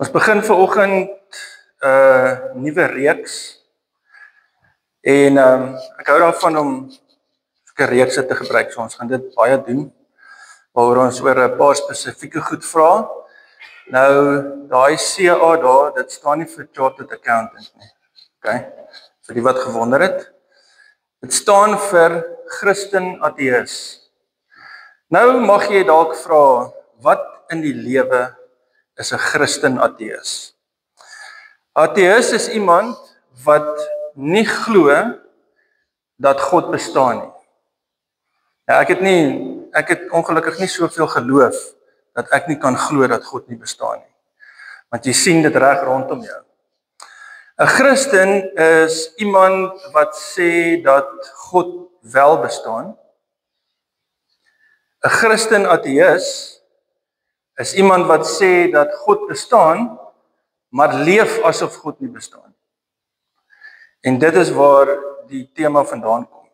Ons begin vanoggend 'n nuwe reeks en ek hou daarvan om 'n reeks te gebruik. So ons gaan dit baie doen waaroor ons oor 'n paar spesifieke goed vra. Nou daai CA daar, dit staan nie vir Chartered Accountant nie. Okay? Vir die wat gewonder het. Dit staan vir Christen Ateïs. Nou mag jy dalk vra, wat in die lewe is 'n Christen Ateïs? Ateïs is iemand wat nie glo dat God bestaan nie. Ja, ek het ongelukkig nie soveel geloof dat ek nie kan glo dat God nie bestaan nie. Want jy sien dit reg rondom jou. 'n Christen is iemand wat sê dat God wel bestaan. 'n Christen Ateïs is iemand wat sê dat God bestaan, maar leef asof God nie bestaan. En dit is waar die tema vandaan kom.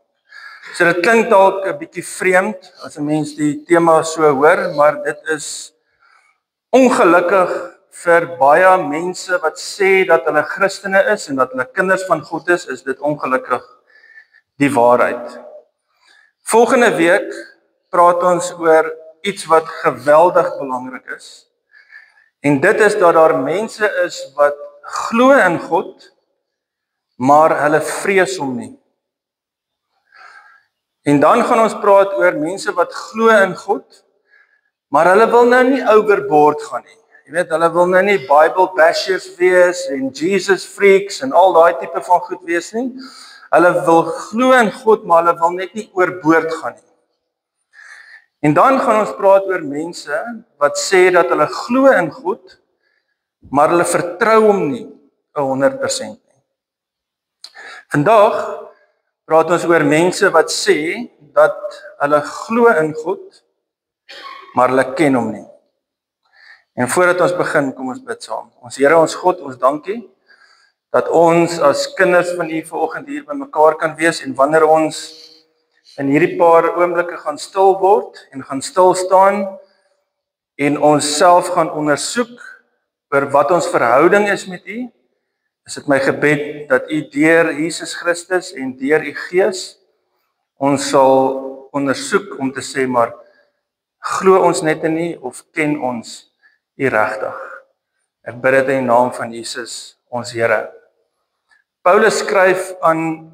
So dit klink dalk 'n bietjie vreemd as 'n mens die tema so hoor, maar dit is ongelukkig vir baie mense wat sê dat hulle Christene is en dat hulle kinders van God is dit ongelukkig die waarheid. Volgende week praat ons oor iets wat geweldig belangrik is. En dit is dat daar mense is wat glo in God, maar hulle vrees hom nie. En dan gaan ons praat oor mense wat glo in God, maar hulle wil nou nie overboard gaan nie. Jy weet, hulle wil nou nie Bible bashers wees en Jesus freaks en al daai tipe van goed wees nie. Hulle wil glo in God, maar hulle wil net nie oorboord gaan nie. En dan gaan ons praat oor mense wat sê dat hulle glo in God, maar hulle vertrou hom nie 100% nie. Vandag praat ons oor mense wat sê dat hulle glo in God, maar hulle ken hom nie. En voordat ons begin, kom ons bid saam. Ons Here, ons God, ons dankie dat ons as kinders van U vanoggend hier bymekaar kan wees en wanneer ons in hierdie paar oomblikke gaan stil word en gaan stil staan en ons self gaan ondersoek oor wat ons verhouding is met U, is dit my gebed dat U deur Jesus Christus en deur U Gees ons sal ondersoek om te sê, maar glo ons net in U of ken ons U regtig? Ek bid dit in die naam van Jesus, ons Here. Paulus skryf aan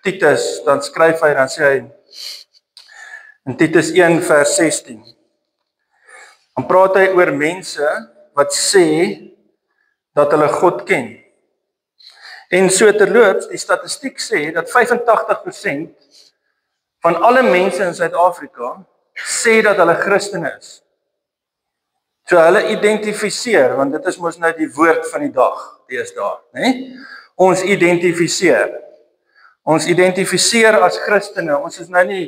Titus, dan sê hy in Titus 1 vers 16. Dan praat hy oor mense wat sê dat hulle God ken. En so terloops, die statistiek sê dat 85% van alle mense in Suid-Afrika sê dat hulle Christene is. So hulle identifiseer, want dit is mos nou die woord van die dag, deesdae, né? Ons identifiseer. Ons identifiseer as Christene. Ons is nou nie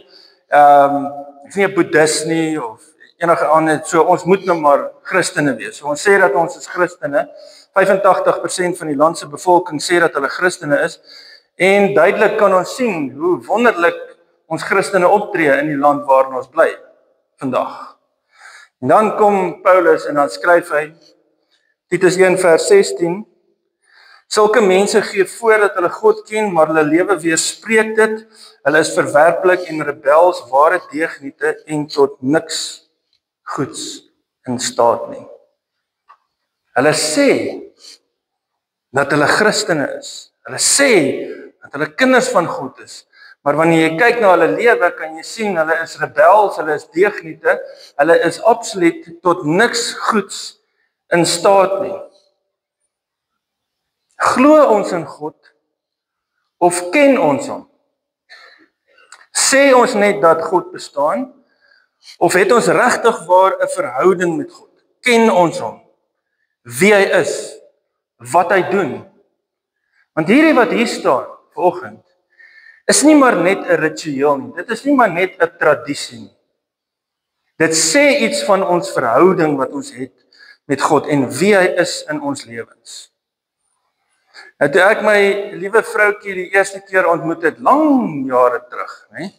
nie 'n Boeddhis nie of enige ander, so ons moet nou maar Christene wees. So ons sê dat ons is Christene. 85% van die land se bevolking sê dat hulle Christene is en duidelik kan ons sien hoe wonderlik ons Christene optree in die land waarin ons bly vandag. En dan kom Paulus en dan skryf hy Titus 1 vers 16: Sulke mense gee voor dat hulle God ken, maar hulle lewe weerspreek dit. Hulle is verwerplik en rebels, ware deugniete en tot niks goeds in staat nie. Hulle sê dat hulle Christene is. Hulle sê dat hulle kinders van God is. Maar wanneer jy kyk na hulle lewe, kan jy sien hulle is rebels, hulle is deugniete, hulle is absoluut tot niks goeds in staat nie. Glo ons in God of ken ons hom? Sê ons net dat God bestaan of het ons regtig waar 'n verhouding met God? Ken ons hom? Wie hy is? Wat hy doen? Want hierdie wat hier staan vanoggend is nie maar net 'n ritueel nie. Dit is nie maar net 'n tradisie nie. Dit sê iets van ons verhouding wat ons het met God en wie hy is in ons lewens. Nou toe ek my liewe vroutjie die eerste keer ontmoet het, lang jare terug, né?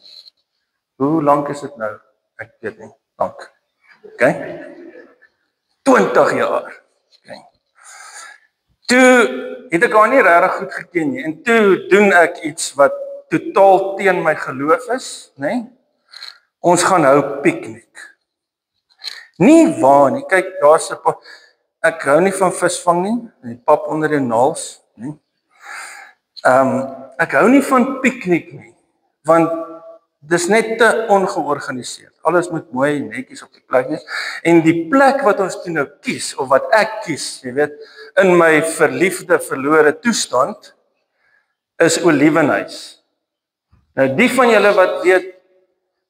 Hoe lank is dit nou? Ek weet nie, lank. Okay? 20 jaar. Okay. Toe het ek haar nie regtig goed geken nie, en toe doen ek iets wat totaal teen my geloof is, né? Ons gaan hou piknik. Nie waar nie, kyk, daar's 'n ek hou nie van visvang nie, die pap onder die naels, nie. Ek hou nie van piknik nie, want dis net te ongeorganiseerd. Alles moet mooi netjies op die plek wees. En die plek wat ons toe nou kies, of wat ek kies, jy weet, in my verliefde verlore toestand, is Olievenhuis. Nou die van julle wat weet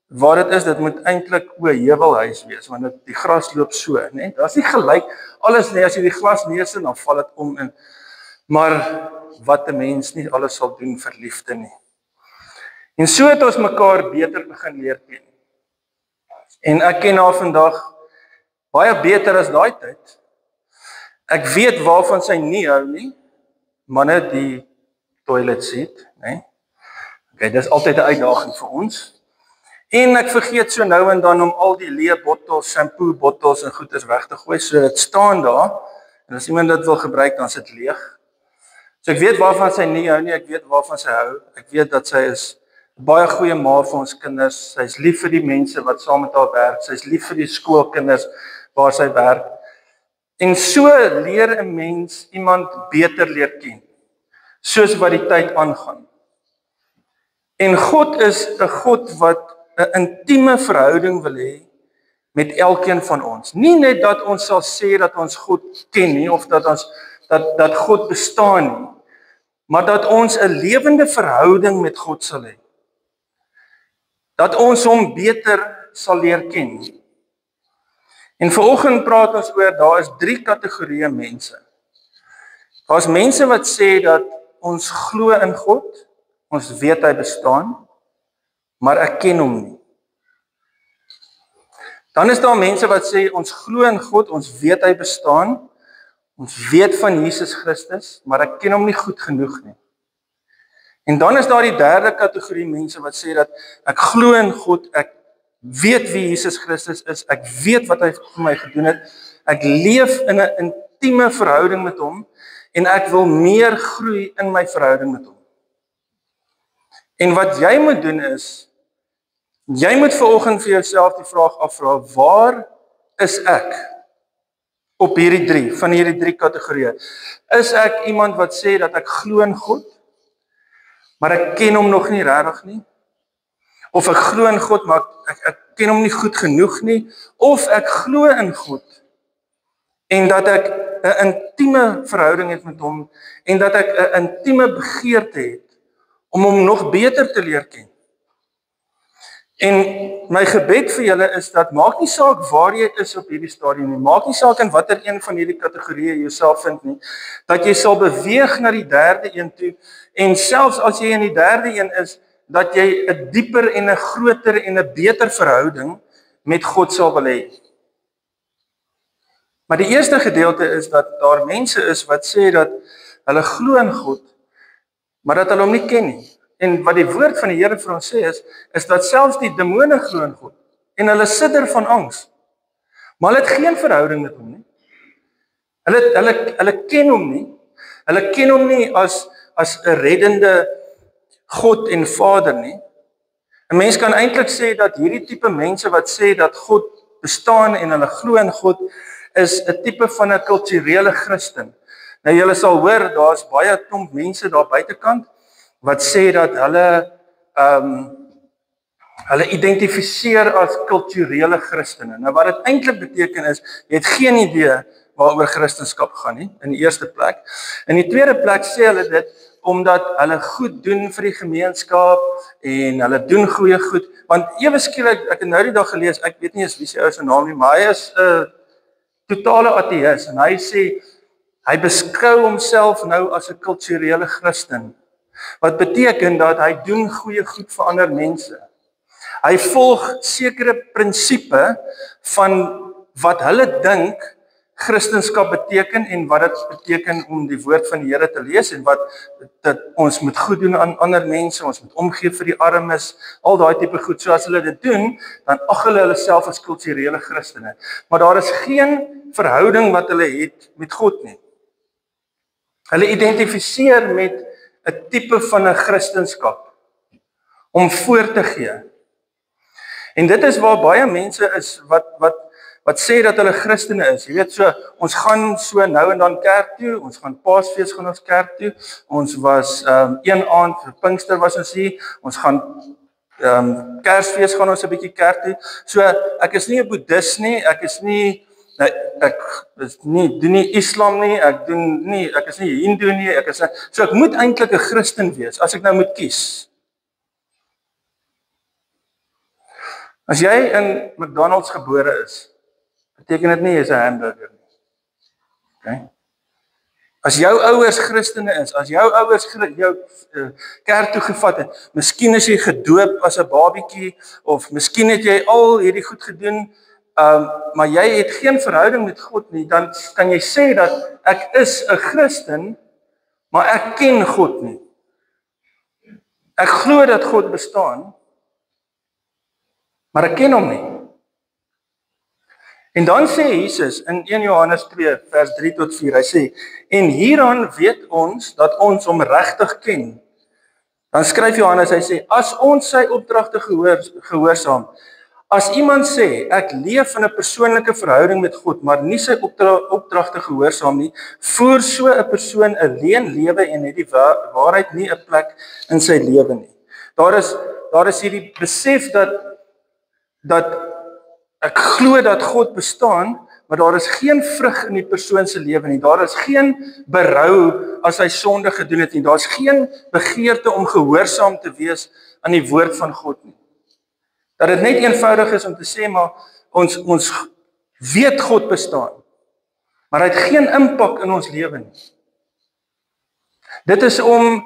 waar dit is, dit moet eintlik o Heuwelhuis wees, want die gras loop so, né? Daar's nie gelyk alles nie, as jy die glas neersit, dan val dit om in. Maar wat 'n mens nie alles sal doen vir liefde nie. En so het ons mekaar beter begin leer ken. En ek ken haar vandag baie beter as daai tyd. Ek weet waarvan sy nie hou nie, manne die toilet seat, né? Okay, dis altyd 'n uitdaging vir ons. En ek vergeet so nou en dan om al die leë bottels, shampoo bottels en goeders weg te gooi, so dit staan daar, en as iemand dit wil gebruik, dan is dit leeg. So ek weet waarvan sy nie hou nie, ek weet waarvan sy hou. Ek weet dat sy is 'n baie goeie ma vir ons kinders. Sy is lief vir die mense wat saam met haar werk. Sy is lief vir die skoolkinders waar sy werk. En so leer 'n mens iemand beter leer ken, soos wat die tyd aangaan. En God is 'n God wat 'n intieme verhouding wil hê met elkeen van ons. Nie net dat ons sal sê dat ons God ken nie, of dat God bestaan nie, maar dat ons 'n lewende verhouding met God sal hê. Dat ons hom beter sal leer ken. En vanoggend praat ons oor, daar is 3 kategorieë mense. Daar's mense wat sê dat ons glo in God, ons weet hy bestaan, maar ek ken hom nie. Dan is daar mense wat sê ons glo in God, ons weet hy bestaan, ons weet van Jesus Christus, maar ek ken hom nie goed genoeg nie. En dan is daar die 3de kategorie mense wat sê dat ek glo in God, ek weet wie Jesus Christus is, ek weet wat hy vir my gedoen het, ek leef in 'n intieme verhouding met hom, en ek wil meer groei in my verhouding met hom. En wat jy moet doen is, jy moet vanoggend vir jouself die vraag afvra, waar is ek op van hierdie 3 kategorieë? Is ek iemand wat sê dat ek glo in God, maar ek ken hom nog nie regtig nie? Of ek glo in God, maar ek ken hom nie goed genoeg nie? Of ek glo in God, en dat ek 'n intieme verhouding het met hom, en dat ek 'n intieme begeerte het om hom nog beter te leer ken? En my gebed vir julle is dat, maak nie saak waar jy is op hierdie stadium nie, maak nie saak in watter een van hierdie kategorieë jouself vind nie, dat jy sal beweeg na die 3de een toe, en selfs as jy in die 3de een is, dat jy 'n dieper en 'n groter en 'n beter verhouding met God sal wil hê. Maar die eerste gedeelte is dat daar mense is wat sê dat hulle glo in God, maar dat hulle hom nie ken nie. En wat die woord van die Here vir ons sê is dat selfs die demone glo in God, en hulle sidder van angs, maar hulle het geen verhouding met hom nie. Hulle ken hom nie. Hulle ken hom nie as 'n reddende God en Vader nie. 'n Mens kan eintlik sê dat hierdie tipe mense wat sê dat God bestaan en hulle glo in God, is 'n tipe van 'n kulturele Christen. Nou julle sal hoor, daar's baie klomp mense daar buitekant wat sê dat hulle identifiseer as kulturele Christene. Nou wat dit eintlik beteken is, jy het geen idee waaroor Christendom gaan nie, in die eerste plek. In die tweede plek sê hulle dit omdat hulle goed doen vir die gemeenskap en hulle doen goeie goed. Want ewe skielik, ek het nou die dag gelees, ek weet nie eens wie sy ou se naam nie, maar hy is 'n totale ateïs en hy sê hy beskou homself nou as 'n kulturele Christen. Wat beteken dat hy doen goeie goed vir ander mense. Hy volg sekere prinsipe van wat hulle dink Christendom beteken en wat dit beteken om die woord van die Here te lees en wat dat ons moet goed doen aan ander mense, ons moet omgee vir die armes, al daai tipe goed. So as hulle dit doen, dan ag hulle self as kulturele Christene. Maar daar is geen verhouding wat hulle het met God nie. Hulle identifiseer met 'n tipe van 'n Christendom om voor te gee. En dit is waar baie mense is wat sê dat hulle Christene is. Jy weet, so ons gaan so nou en dan kerk toe, ons gaan Paasfees gaan ons kerk toe. Ons was een aand vir Pinkster was ons hier. Ons gaan Kersfees gaan ons 'n bietjie kerk toe. So ek is nie 'n boeddhis nie, ek is nie doen nie Islam nie, ek is nie Hindu nie, so ek moet eintlik 'n Christen wees as ek nou moet kies. As jy in McDonald's gebore is, beteken dit nie jy is 'n hamburger nie. Okay? As jou ouers Christene is, as jou ouers jou kerk toe gevat het, miskien is jy gedoop as 'n babietjie, of miskien het jy al hierdie goed gedoen, maar jy het geen verhouding met God nie, dan kan jy sê dat ek is 'n Christen, maar ek ken God nie. Ek glo dat God bestaan, maar ek ken hom nie. En dan sê Jesus in 1 Johannes 2 vers 3 tot 4, hy sê, en hieraan weet ons dat ons hom regtig ken. Dan skryf Johannes, hy sê, as ons sy opdragte gehoorsaam, as iemand sê, ek leef in 'n persoonlike verhouding met God, maar nie sy opdragte gehoorsaam nie, voer so 'n persoon 'n leuen lewe en het die waarheid nie 'n plek in sy lewe nie. Daar is hierdie besef dat ek glo dat God bestaan, maar daar is geen vrug in die persoon se lewe nie. Daar is geen berou as hy sonde gedoen het nie. Daar is geen begeerte om gehoorsaam te wees aan die woord van God nie. Dat dit net eenvoudig is om te sê, maar ons weet God bestaan, maar hy het geen impak in ons lewe nie. Dit is om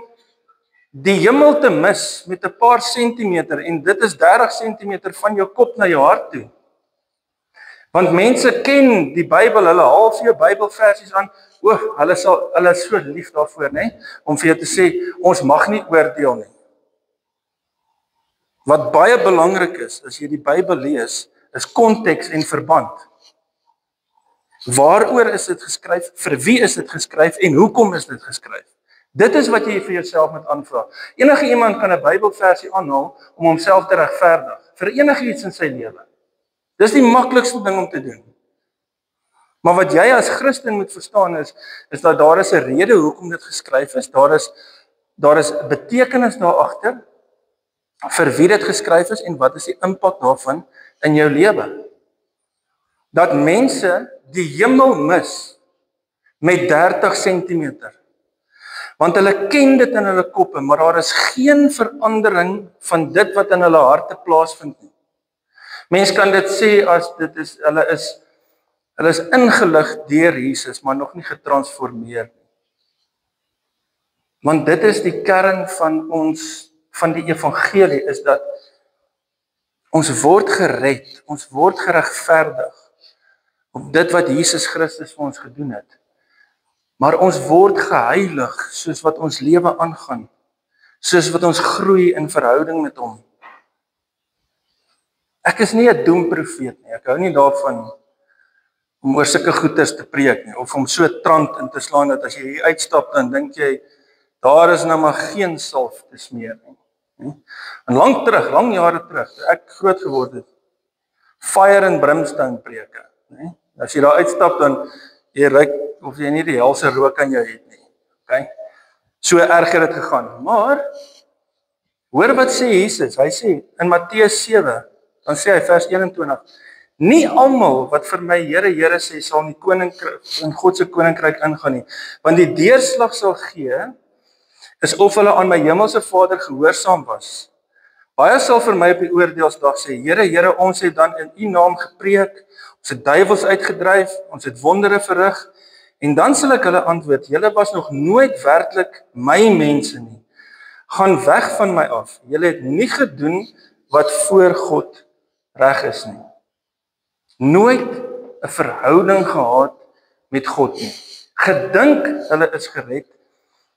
die hemel te mis met 'n paar sentimeter, en dit is 30 sentimeter van jou kop na jou hart toe. Want mense ken die Bybel, hulle haal vir jou Bybelversies aan, hulle is so lief daarvoor, nê, om vir jou te sê, ons mag nie oordeel nie. Wat baie belangrik is, as jy die Bybel lees, is konteks en verband. Waaroor is dit geskryf? Vir wie is dit geskryf? En hoekom is dit geskryf? Dit is wat jy vir jouself moet aanvra. Enige iemand kan 'n Bybelversie aanhaal om homself te regverdig vir enigiets in sy lewe. Dis die maklikste ding om te doen. Maar wat jy as Christen moet verstaan is dat daar is 'n rede hoekom dit geskryf is. Daar is betekenis daar agter vir wie dit geskryf is en wat is die impak daarvan in jou lewe. Dat mense die hemel mis met 30 centimeter. Want hulle ken dit in hulle koppe, maar daar is geen verandering van dit wat in hulle harte plaasvind nie. Mense kan dit sê as hulle is ingelig deur Jesus, maar nog nie getransformeer nie. Want dit is die kern van die evangelie, is dat ons word gered, ons word geregverdig op dit wat Jesus Christus vir ons gedoen het. Maar ons word geheilig soos wat ons lewe aangaan, soos wat ons groei in verhouding met hom. Ek is nie 'n doemprofeet nie, ek hou nie daarvan om oor sulke goeters te preek nie, of om so trant in te slaan dat as jy hier uitstap, dan dink jy, daar is nou maar geen salf te smeer nie. En lang jare terug, toe ek groot geword het, fire and brimstone preke. As jy daar uitstap, dan jy ruik of jy nie die helse rook aan jou het nie. Okay? So erg het dit gegaan. Maar hoor wat sê Jesus? Hy sê in Matteus 7, dan sê hy vers 21, nie almal wat vir my Here, Here sê, sal in God se koninkryk ingaan nie, want die deurslag sal gee is of hulle aan my hemelse Vader gehoorsaam was. Baie sal vir my op die oordeelsdag sê, Here, Here, ons het dan in U naam gepreek, ons het duiwels uitgedryf, ons het wondere verrig, en dan sal ek hulle antwoord, julle was nog nooit werklik my mense nie. Gaan weg van my af. Julle het nie gedoen wat voor God reg is nie. Nooit 'n verhouding gehad met God nie. Gedink hulle is gered.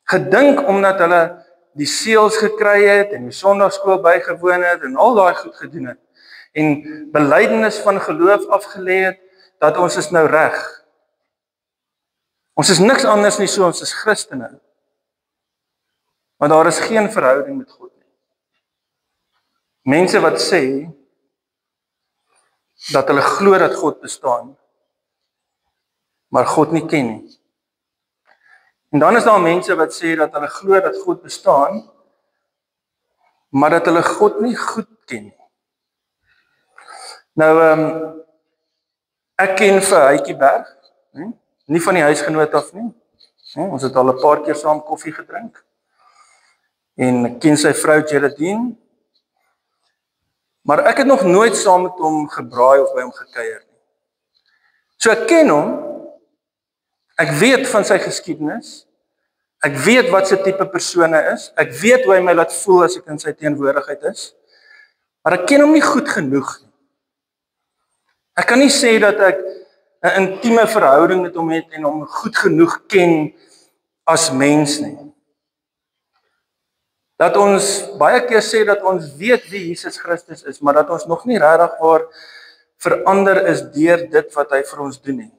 Gedink omdat hulle die seels gekry het en die sonndagskool bygewoon het en al daai goed gedoen het en belydenis van geloof afgelê het, dat ons is nou reg. Ons is niks anders nie, so ons is Christene. Maar daar is geen verhouding met God nie. Mense wat sê dat hulle glo dat God bestaan, maar God nie ken nie. En dan is daar mense wat sê dat hulle glo dat God bestaan, maar dat hulle God nie goed ken nie. Nou, ek ken vir Heitjieberg, nie van die huisgenoot af nie. Ons het al 'n paar keer saam koffie gedrink. En ek ken sy vrou Geraldine. Maar ek het nog nooit saam met hom gebraai of by hom gekuier nie. So ek ken hom, ek weet van sy geskiedenis, ek weet wat sy tipe persoon hy is, ek weet hoe hy my laat voel as ek in sy teenwoordigheid is, maar ek ken hom nie goed genoeg nie. Ek kan nie sê dat ek 'n intieme verhouding met hom het en hom goed genoeg ken as mens nie. Dat ons baie keer sê dat ons weet wie Jesus Christus is, maar dat ons nog nie regtig waar verander is deur dit wat hy vir ons doen nie.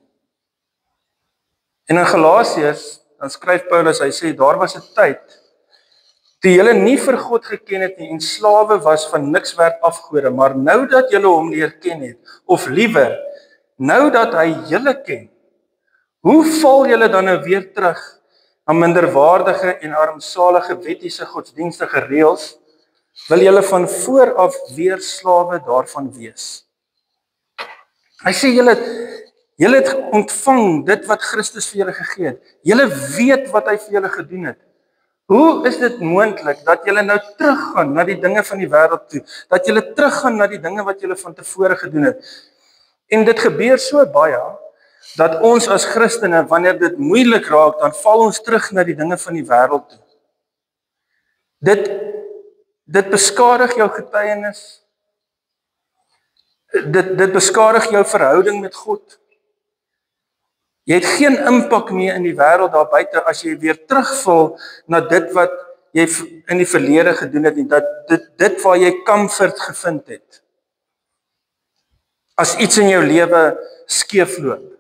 En in Galasiërs, dan skryf Paulus, hy sê, daar was 'n tyd, toe julle nie vir God geken het nie en slawe was van niks werd afgode, maar nou dat julle hom leer ken het, of liewer, nou dat hy julle ken, hoe val julle dan nou weer terug na minderwaardige en armsalige wettiese godsdienstige reëls, wil julle van vooraf weer slawe daarvan wees. Hy sê julle het ontvang dit wat Christus vir julle gegee het. Julle weet wat hy vir julle gedoen het. Hoe is dit moontlik dat julle nou teruggaan na die dinge van die wêreld toe? Dat julle teruggaan na die dinge wat julle van tevore gedoen het? En dit gebeur so baie dat ons as Christene, wanneer dit moeilik raak, dan val ons terug na die dinge van die wêreld toe. Dit beskadig jou getuienis. Dit beskadig jou verhouding met God. Jy het geen impak meer in die wêreld daar buite as jy weer terugval na dit wat jy in die verlede gedoen het en dit waar jy comfort gevind het. As iets in jou lewe skeefloop.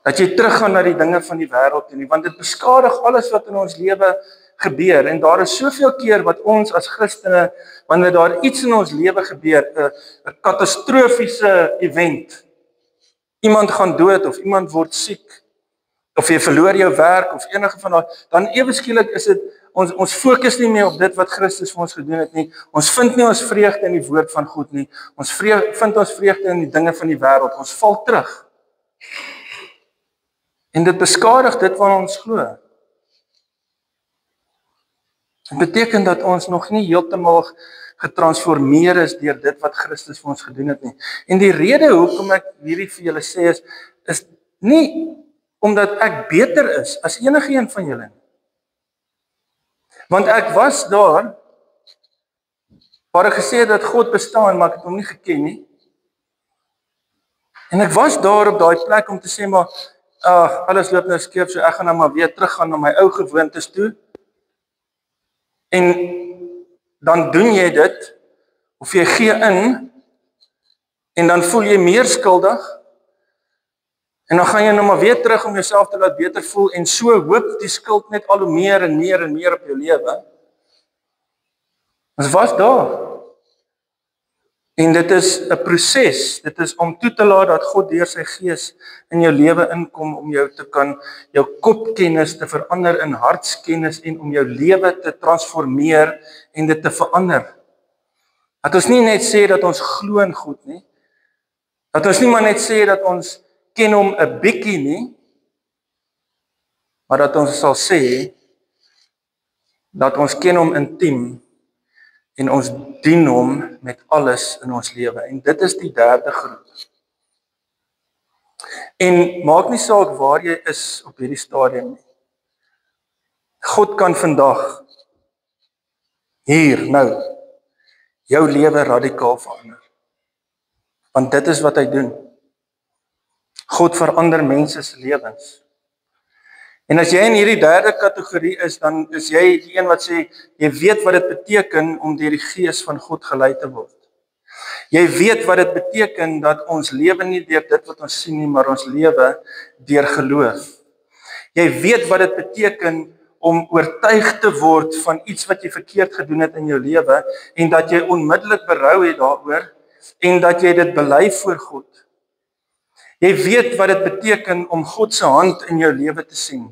Dat jy teruggaan na die dinge van die wêreld toe nie, want dit beskadig alles wat in ons lewe gebeur. En daar is soveel keer wat ons as Christene, wanneer daar iets in ons lewe gebeur, 'n katastrofiese event, iemand gaan dood of iemand word siek, of jy verloor jou werk of enige van daai, dan ewe skielik is dit ons fokus nie meer op dit wat Christus vir ons gedoen het nie. Ons vind nie ons vreugde in die woord van God nie. Ons vind ons vreugde in die dinge van die wêreld. Ons val terug. En dit beskadig dit wat ons glo. Dit beteken dat ons nog nie heeltemal getransformeer is deur dit wat Christus vir ons gedoen het nie. En die rede hoekom ek hierdie vir julle sê is nie omdat ek beter is as enige een van julle nie. Want ek was daar waar ek gesê het dat God bestaan, maar ek het hom nie geken nie. En ek was daar op daai plek om te sê, maar alles loop nou skeef, so ek gaan nou maar weer teruggaan na my ou gewoontes toe. En dan doen jy dit, of jy gee in, en dan voel jy meer skuldig, en dan gaan jy nou maar weer terug om jouself te laat beter voel, en so hoop die skuld net al hoe meer en meer en meer op jou lewe. Ons was daar. En dit is 'n proses, dit is om toe te laat dat God deur sy gees in jou lewe inkom om jou te kan, jou kopkennis te verander in hartskennis en om jou lewe te transformeer en dit te verander. Dat ons nie net sê dat ons glo in God nie, dat ons nie maar net sê dat ons ken hom 'n bietjie nie, maar dat ons sal sê dat ons ken hom intiem en ons dien hom met alles in ons lewe. En dit is die derde groep. En maak nie saak waar jy is op hierdie stadium nie. God kan vandag, hier, nou, jou lewe radikaal verander. Want dit is wat hy doen. God verander mense se lewens. En as jy in hierdie derde kategorie is, dan is jy die een wat sê, jy weet wat dit beteken om deur die gees van God gelei te word. Jy weet wat dit beteken dat ons lewe nie deur dit wat ons sien nie, maar ons lewe deur geloof. Jy weet wat dit beteken om oortuig te word van iets wat jy verkeerd gedoen het in jou lewe en dat jy onmiddellik berou het daaroor en dat jy dit bely voor God. Jy weet wat dit beteken om God se hand in jou lewe te sien.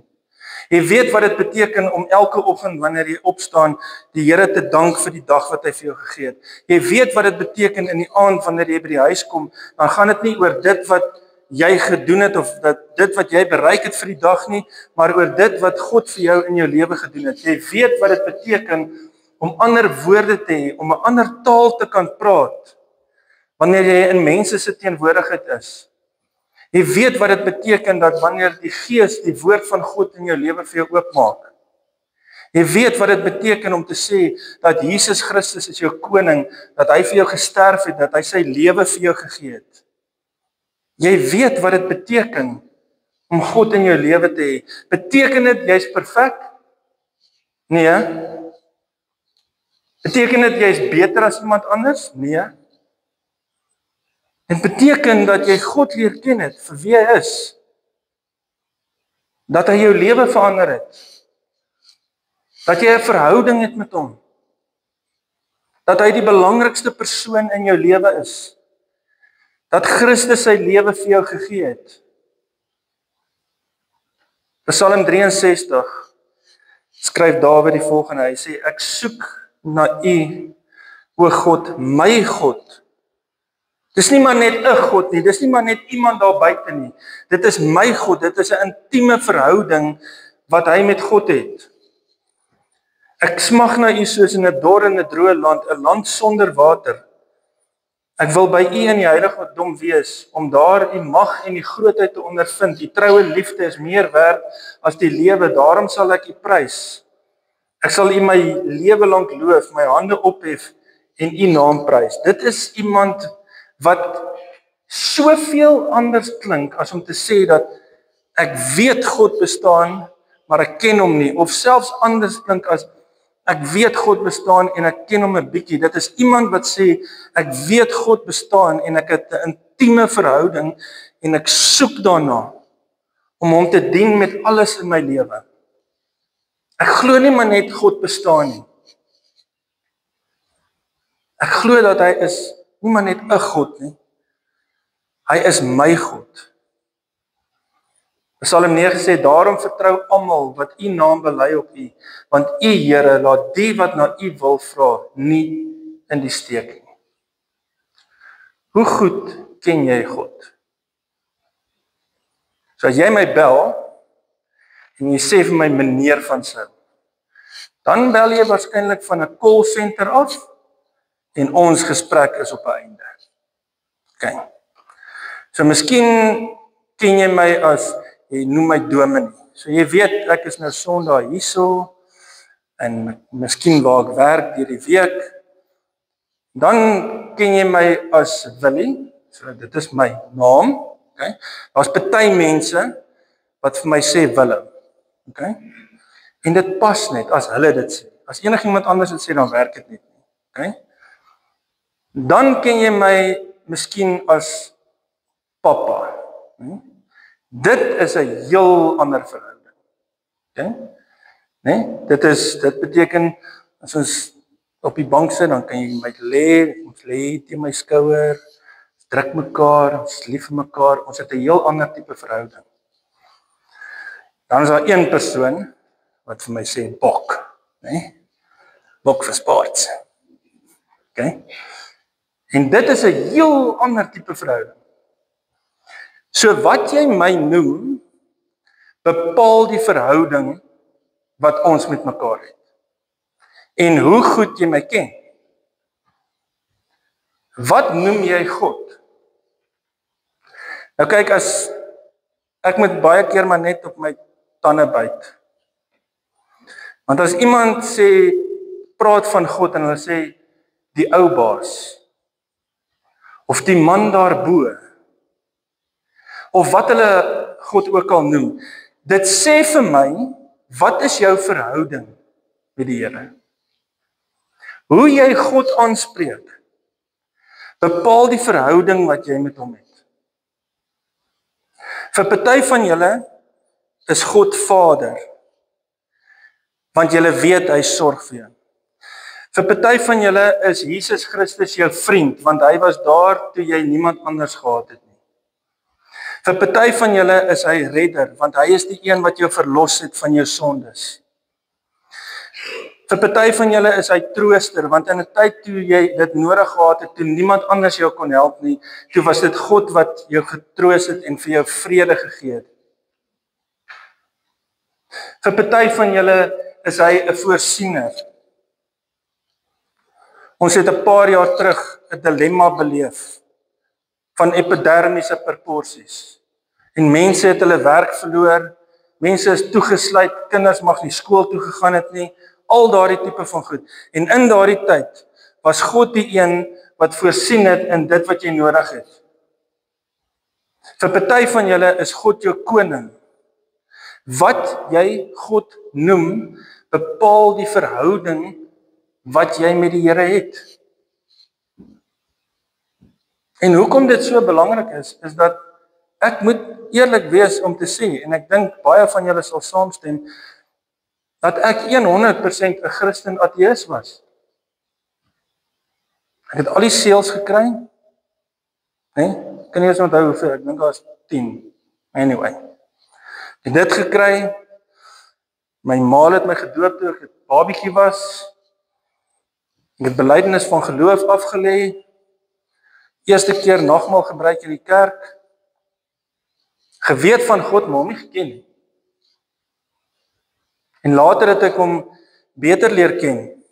Jy weet wat dit beteken om elke oggend wanneer jy opstaan, die Here te dank vir die dag wat hy vir jou gegee het. Jy weet wat dit beteken in die aand wanneer jy by die huis kom, dan gaan dit nie oor dit wat jy gedoen het of dit wat jy bereik het vir die dag nie, maar oor dit wat God vir jou in jou lewe gedoen het. Jy weet wat dit beteken om ander woorde te hê, om 'n ander taal te kan praat wanneer jy in mense se teenwoordigheid is. Jy weet wat dit beteken dat wanneer die Gees die woord van God in jou lewe vir jou oopmaak. Jy weet wat dit beteken om te sê dat Jesus Christus is jou koning, dat hy vir jou gesterf het, dat hy sy lewe vir jou gegee het. Jy weet wat dit beteken om God in jou lewe te hê. Beteken dit jy's perfek? Nee. Beteken dit jy's beter as iemand anders? Nee. Dit beteken dat jy God leer ken het vir wie hy is. Dat hy jou lewe verander het. Dat jy 'n verhouding het met hom. Dat hy die belangrikste persoon in jou lewe is. Dat Christus sy lewe vir jou gegee het. Psalm 63 skryf Dawid die volgende, hy sê, ek soek na U, o God, my God. Dis nie maar net 'n God nie, dis nie maar net iemand daar buite nie. Dit is my God, dit is 'n intieme verhouding wat hy met God het. Ek smag na U soos in 'n dor en 'n droë land, 'n land sonder water. Ek wil by U in die heiligdom wees, om daar U mag en die grootheid te ondervind. Die troue liefde is meer werd as die lewe, daarom sal ek U prys. Ek sal U my lewe lank loof, my hande ophef en U naam prys. Dit is iemand wat soveel anders klink as om te sê dat ek weet God bestaan, maar ek ken hom nie, of selfs anders klink as ek weet God bestaan en ek ken hom 'n bietjie. Dit is iemand wat sê ek weet God bestaan en ek het 'n intieme verhouding en ek soek daarna om hom te dien met alles in my lewe. Ek glo nie maar net God bestaan nie. Ek glo dat hy is nie maar net 'n God nie. Hy is my God. Psalm 9 sê, daarom vertrou almal wat U naam bely op U, want U Here laat die wat na U wil vra nie in die steek nie. Hoe goed ken jy God? So as jy my bel en jy sê vir my meneer van Sail, dan bel jy waarskynlik van 'n call center af en ons gesprek is op 'n einde. OK. So miskien ken jy my as jy noem my Dominee. So jy weet ek is nou Sondag hierso en miskien waar ek werk deur die week. Dan ken jy my as Willie. So dit is my naam. Okay. Daar's party mense wat vir my sê Willem. Okay. En dit pas net as hulle dit sê. As enigiemand anders dit sê, dan werk dit net nie. Okay. Dan ken jy my miskien as Papa. Dit is 'n heel ander verhouding. Okay? Nee, dit beteken as ons op die bank sit, dan kan jy my lê, ons lê teen my skouer, ons druk mekaar, ons lief vir mekaar, ons het 'n heel ander tipe verhouding. Dan is daar een persoon wat vir my sê Bok, né? Bok vir sports. Okay? En dit is 'n heel ander tipe verhouding. So wat jy my noem, bepaal die verhouding wat ons met mekaar het. En hoe goed jy my ken. Wat noem jy God? Nou kyk, as ek moet baie keer maar net op my tande byt. Want as iemand sê, praat van God en hulle sê die ou baas, of die man daarbo, of wat hulle God ook al noem, dit sê vir my, wat is jou verhouding met die Here? Hoe jy God aanspreek, Bepaal die verhouding wat jy met hom het. Vir party van julle is God Vader, want julle weet hy sorg vir jou. Vir party van julle is Jesus Christus jou vriend, want hy was daar toe jy niemand anders gehad het nie. Vir party van julle is hy redder, want hy is die een wat jou verlos het van jou sondes. Vir party van julle is hy trooster, want in 'n tyd toe jy dit nodig gehad het, toe niemand anders jou kon help nie, toe was dit God wat jou getroos het en vir jou vrede gegee het. Vir party van julle is hy 'n voorsiener. Ons het 'n paar jaar terug 'n dilemma beleef van epidermiese proporsies. En mense het hulle werk verloor, mense is toegesluit, kinders mag nie skool toe gegaan het nie, al daardie tipe van goed. En in daardie tyd was God die een wat voorsien het in dit wat jy nodig het. Vir party van julle is God jou koning. Wat jy God noem, bepaal die verhouding wat jy met die Here het. En hoekom dit so belangrik is dat ek moet eerlik wees om te sê, en ek dink baie van julle sal saamstem, dat ek 100% 'n Christen ateïs was. Ek het al die seels gekry, kan nie eens onthou hoeveel, ek dink daar was 10, anyway. Ek het dit gekry, my ma het my gedoop toe ek 'n babietjie was, ek het belydenis van geloof afgelê, eerste keer nagmaal gebruik in die kerk, geweet van God, maar hom nie geken nie. En later het ek hom beter leer ken.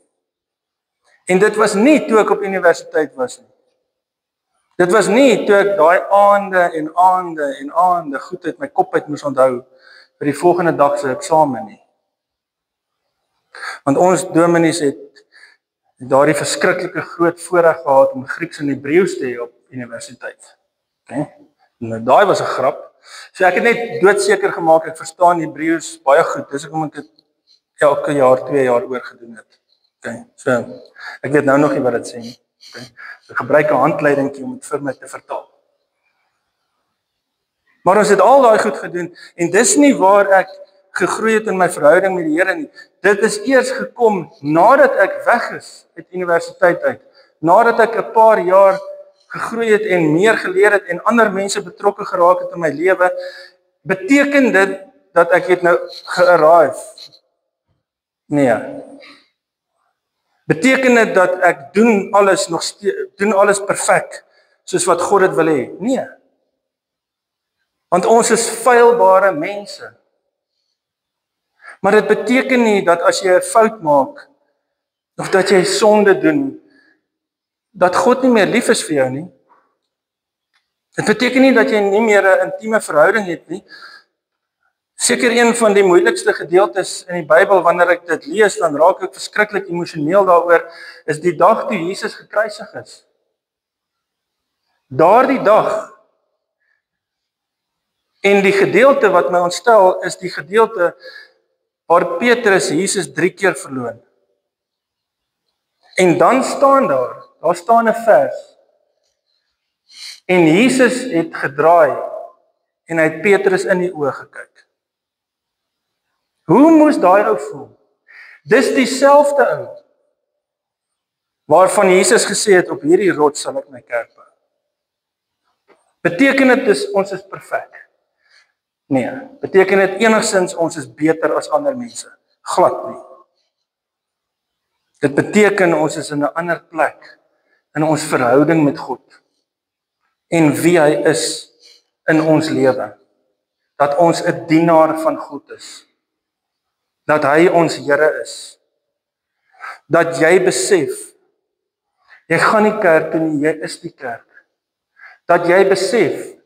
En dit was nie toe ek op universiteit was nie. Dit was nie toe ek daai aande goed uit my kop uit moes onthou vir die volgende dag se eksamen nie. Want ons dominees het daardie verskriklike groot voorreg gehad om Grieks en Hebreëus te hê op universiteit. Nou daai was 'n grap. So ek het net doodseker gemaak ek verstaan Hebreëus baie goed. Dis hoekom ek dit elke jaar 2 jaar oor gedoen het. So ek weet nou nog nie wat dit sê nie. So gebruik 'n handleidingkie om dit vir my te vertaal. Maar ons het al daai goed gedoen en dis nie waar ek gegroei het in my verhouding met die Here nie. Dit is eers gekom nadat ek weg is uit universiteit uit. Nadat ek 'n paar jaar gegroei het en meer geleer het en ander mense betrokke geraak het in my lewe, beteken dit dat ek het nou ge-arrive? Nee. Beteken dit dat ek doen alles perfek soos wat God dit wil hê? Nee. Want ons is feilbare mense. Maar dit beteken nie dat as jy 'n fout maak of dat jy sonde doen, dat God nie meer lief is vir jou nie. Dit beteken nie dat jy nie meer 'n intieme verhouding het nie. Seker een van die moeilikste gedeeltes in die Bybel, wanneer ek dit lees, dan raak ek verskriklik emosioneel daaroor, is die dag toe Jesus gekruisig is. Daardie dag. En die gedeelte wat my ontstel, is die gedeelte waar Petrus Jesus 3 keer verloon. En dan staan daar staan 'n vers. En Jesus het gedraai en hy het Petrus in die oë gekyk. Hoe moes daai ou voel? Dis dieselfde ou waarvan Jesus gesê het, op hierdie rots sal ek my kerk bou. Beteken dit ons is perfek? Nee, beteken dit enigstens ons is beter as ander mense? Glad nie. Dit beteken ons is in 'n ander plek in ons verhouding met God en wie hy is in ons lewe. Dat ons 'n dienaar van God is. Dat hy ons Here is. Dat jy besef, jy gaan nie kerk toe nie, jy is die kerk. Dat jy besef,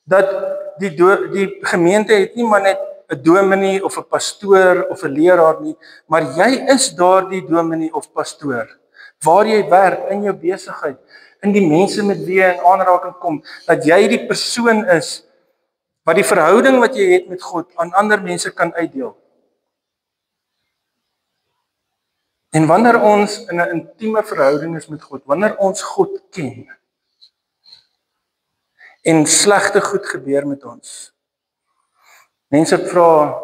dat die gemeente het nie maar net 'n dominee of 'n pastoor of 'n leraar nie, maar jy is daardie dominee of pastoor. Waar jy werk, in jou besigheid, in die mense met wie jy in aanraking kom, dat jy die persoon is wat die verhouding wat jy het met God aan ander mense kan uitdeel. En wanneer ons in 'n intieme verhouding is met God, wanneer ons God ken, en slegte goed gebeur met ons. Mense vra,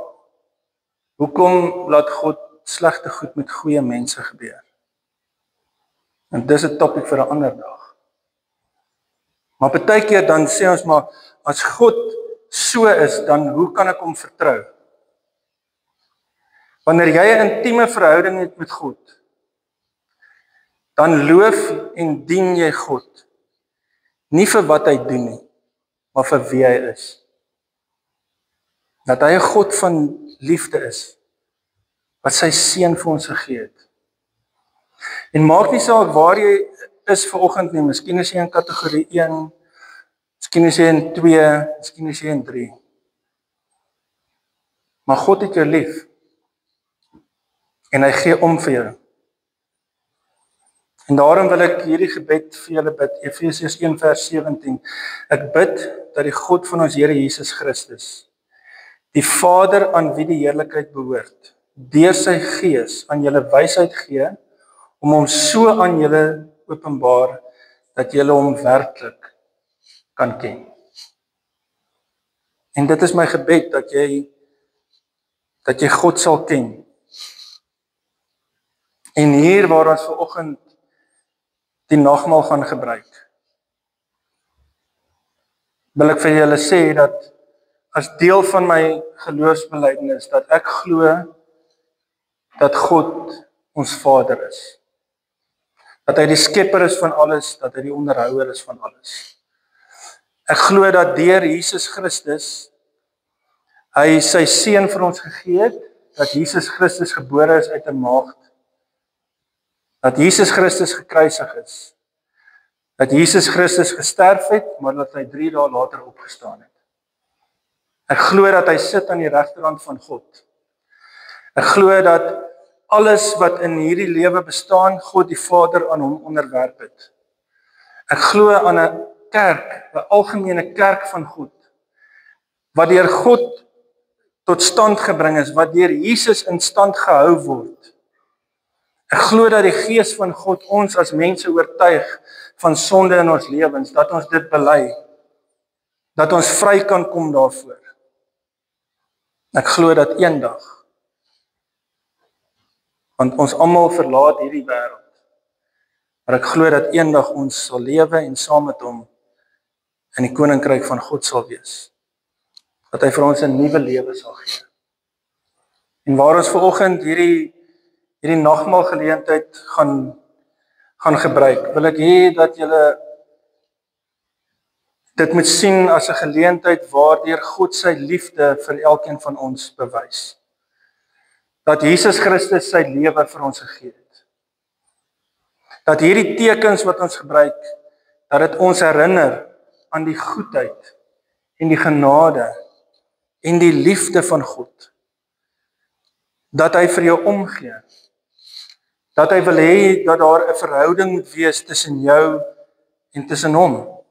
hoekom laat God slegte goed met goeie mense gebeur? En dis 'n topik vir 'n ander dag. Maar partykeer dan sê ons maar, as God so is, dan hoe kan ek hom vertrou? Wanneer jy 'n intieme verhouding het met God, dan loof en dien jy God, nie vir wat hy doen nie, maar vir wie hy is. Dat hy 'n God van liefde is, wat sy seun vir ons gegee het. En maak nie saak waar jy is vanoggend nie, miskien is jy in kategorie 1, miskien is jy in 2, miskien is jy in 3. Maar God het jou lief, en hy gee om vir jou. En daarom wil ek hierdie gebed vir julle bid, Efesiërs 1 vers 17. Ek bid dat die God van ons Here Jesus Christus, die Vader aan wie die heerlikheid behoort, deur sy Gees aan julle wysheid gee, om hom so aan julle openbaar, dat julle hom werklik kan ken. En dit is my gebed, dat jy God sal ken. En hier waar ons vanoggend die nagmaal gaan gebruik, wil ek vir julle sê dat as deel van my geloofsbelijdenis, dat ek glo dat God ons Vader is. Dat hy die skepper is van alles, dat hy die onderhouer is van alles. Ek glo dat deur Jesus Christus, hy sy seun vir ons gegee het, dat Jesus Christus gebore is uit 'n maagd, dat Jesus Christus gekruisig is, dat Jesus Christus gesterf het, maar dat hy 3 dae later opgestaan het. Ek glo dat hy sit aan die regterhand van God. Ek glo dat alles wat in hierdie lewe bestaan, God die Vader aan hom onderwerp het. Ek glo aan 'n kerk, 'n algemene kerk van God, wat deur God tot stand gebring is, wat deur Jesus in stand gehou word. Ek glo dat die Gees van God ons as mense oortuig van sonde in ons lewens, dat ons dit bely, dat ons vry kan kom daarvoor. Ek glo dat eendag, want ons almal verlaat hierdie wêreld, maar ek glo dat eendag ons sal lewe en saam met hom in die koninkryk van God sal wees. Dat hy vir ons 'n nuwe lewe sal gee. En waar ons vanoggend hierdie nagmaalgeleentheid gaan gebruik, wil ek hê dat julle dit moet sien as 'n geleentheid waardeur God sy liefde vir elkeen van ons bewys. Dat Jesus Christus sy lewe vir ons gegee het. Dat hierdie tekens wat ons gebruik, dat dit ons herinner aan die goedheid en die genade en die liefde van God. Dat hy vir jou omgee. Dat hy wil hê dat daar 'n verhouding moet wees tussen jou en tussen hom.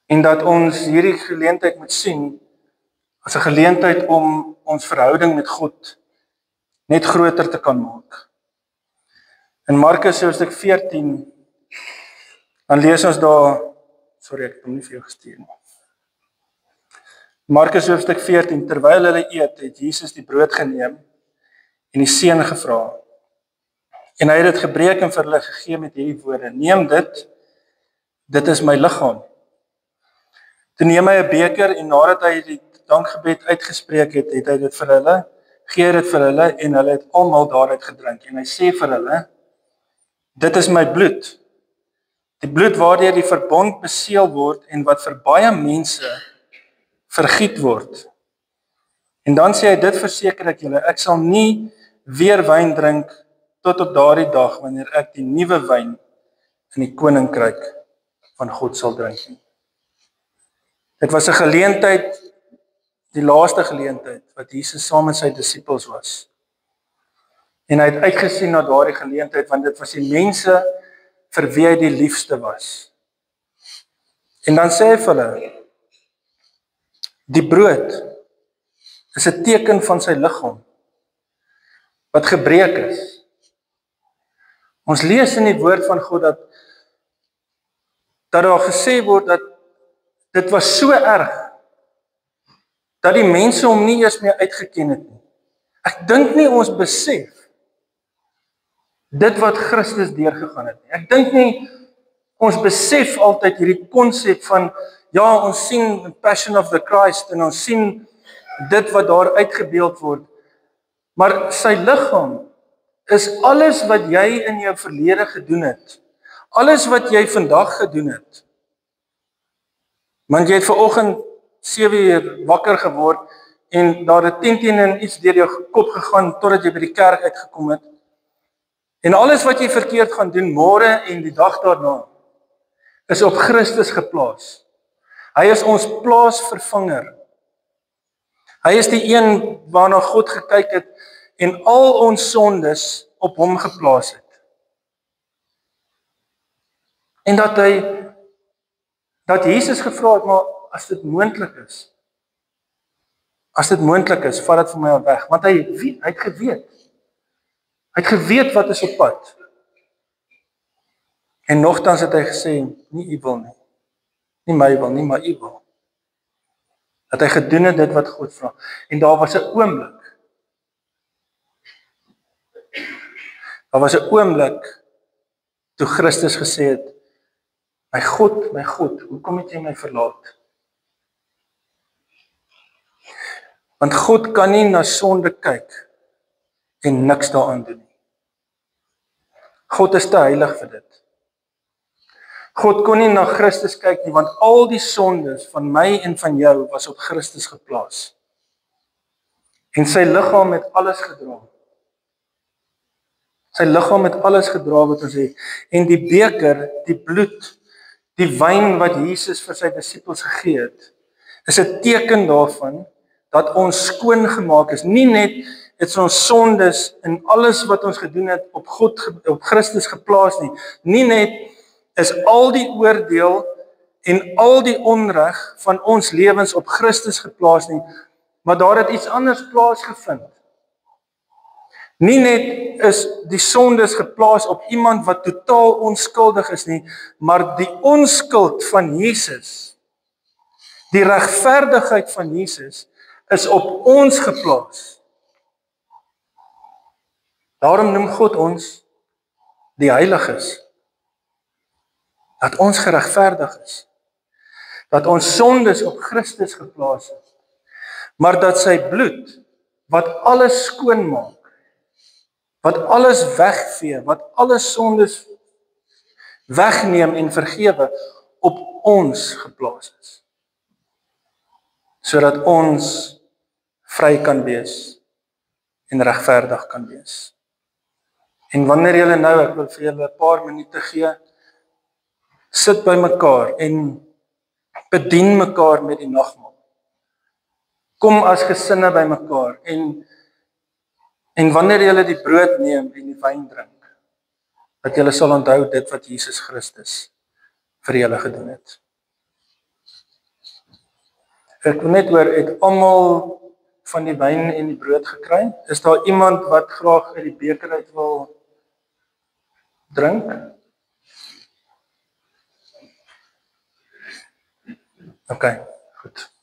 En dat ons hierdie geleentheid moet sien as 'n geleentheid om ons verhouding met God net groter te kan maak. In Markus hoofstuk 14, dan lees ons daar, sorry, ek het hom nie vir jou gestuur nie. Markus hoofstuk 14, terwyl hulle eet, het Jesus die brood geneem en die seën gevra. En hy het dit gebreek en vir hulle gegee met hierdie woorde: neem dit is my liggaam. Toe neem hy 'n beker en nadat hy die dankgebed uitgespreek het, het hy dit vir hulle, gee dit vir hulle en hulle het almal daaruit gedrink. En hy sê vir hulle: dit is my bloed. Die bloed waardeur die verbond beseël word en wat vir baie mense vergiet word. En dan sê hy: dit verseker ek julle, ek sal nie weer wyn drink tot op daardie dag wanneer ek die nuwe wyn in die koninkryk van God sal drink nie. Dit was 'n geleentheid, die laaste geleentheid wat Jesus saam met sy disippels was. En hy het uitgesien na daardie geleentheid, want dit was die mense vir wie hy die liefste was. En dan sê hy vir hulle: die brood is 'n teken van sy liggaam wat gebreek is. Ons lees in die woord van God dat daar gesê word dat dit was so erg, dat die mense hom nie eers meer uitgeken het nie. Ek dink nie ons besef dit wat Christus deurgegaan het nie. Ek dink nie ons besef altyd hierdie konsep van, ja, ons sien Passion of the Christ en ons sien dit wat daar uitgebeeld word, maar sy liggaam is alles wat jy in jou verlede gedoen het, alles wat jy vandag gedoen het. Want jy het vanoggend 7 uur wakker geword en daar het 10 en iets deur jou kop gegaan totdat jy by die kerk uitgekom het. En alles wat jy verkeerd gaan doen môre en die dag daarna is op Christus geplaas. Hy is ons plaasvervanger. Hy is die een waarna God gekyk het en al ons sondes op hom geplaas het. En dat Jesus gevra het, maar as dit moontlik is, vat dit vir my al weg, want hy het geweet. Hy het geweet wat is op pad. En nogtans het hy gesê, nie u wil nie. Nie my wil nie, maar u wil. Dat hy gedoen het dit wat God vra. En daar was 'n oomblik, toe Christus gesê het, my God, hoekom het jy my verlaat? Want God kan nie na sonde kyk en niks daaraan doen nie. God is te heilig vir dit. God kon nie na Christus kyk nie, want al die sondes van my en van jou was op Christus geplaas. En sy liggaam het alles gedra. Sy liggaam het alles gedra wat ons het. En die beker, die bloed, die wyn wat Jesus vir sy disippels gegee het, is 'n teken daarvan dat ons skoon gemaak is. Nie net het ons sondes en alles wat ons gedoen het op Christus geplaas nie. Nie net is al die oordeel en al die onreg van ons lewens op Christus geplaas nie, maar daar het iets anders plaasgevind. Nie net is die sondes geplaas op iemand wat totaal onskuldig is nie, maar die onskuld van Jesus, die regverdigheid van Jesus, is op ons geplaas. Daarom noem God ons die heiliges. Dat ons geregverdig is. Dat ons sondes op Christus geplaas is. Maar dat sy bloed, wat alles skoon maak, wat alles wegvee, wat alles sondes wegneem en vergewe, op ons geplaas is. Sodat ons vry kan wees en regverdig kan wees. En wanneer julle nou, ek wil vir julle 'n paar minute gee, sit by mekaar en bedien mekaar met die nagmaal. Kom as gesinne by mekaar en wanneer julle die brood neem en die wyn drink, dat julle sal onthou dit wat Jesus Christus vir julle gedoen het. Ek wil net hoor, het almal van die wyn en die brood gekry? Is daar iemand wat graag uit die beker uit wil drink? Okay, goed.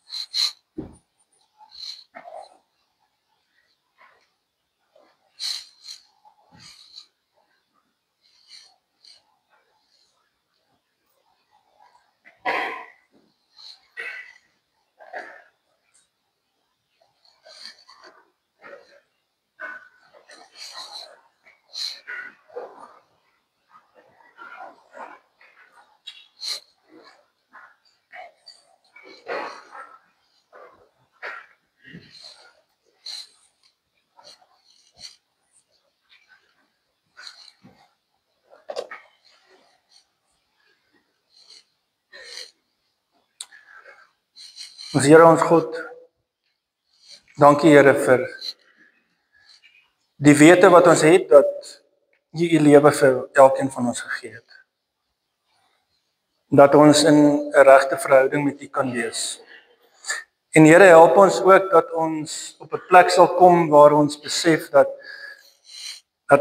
Ons Here ons God, dankie Here vir die wete wat ons het dat U U lewe vir elkeen van ons gegee het. Dat ons in 'n regte verhouding met U kan wees. En Here, help ons ook dat ons op 'n plek sal kom waar ons besef dat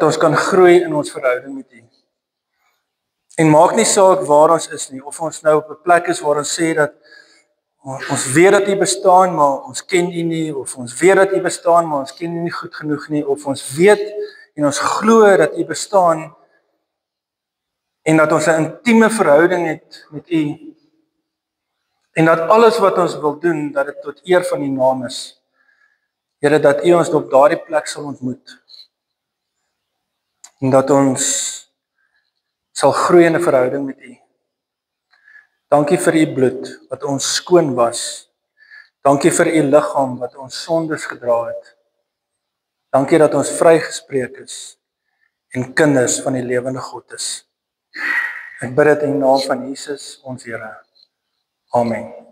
ons kan groei in ons verhouding met U. En maak nie saak waar ons is nie, of ons nou op 'n plek is waar ons sê dat Ons weet dat U bestaan, maar ons ken U nie, of ons weet dat U bestaan, maar ons ken U nie goed genoeg nie, of ons weet en ons glo dat U bestaan en dat ons 'n intieme verhouding het met U en dat alles wat ons wil doen, dat dit tot eer van U naam is. Here, dat U ons op daardie plek sal ontmoet en dat ons sal groei in 'n verhouding met U. Dankie vir U bloed wat ons skoon was. Dankie vir U liggaam wat ons sondes gedra het. Dankie dat ons vrygespreek is en kinders van die lewende God is. Ek bid dit in die naam van Jesus, ons Here. Amen.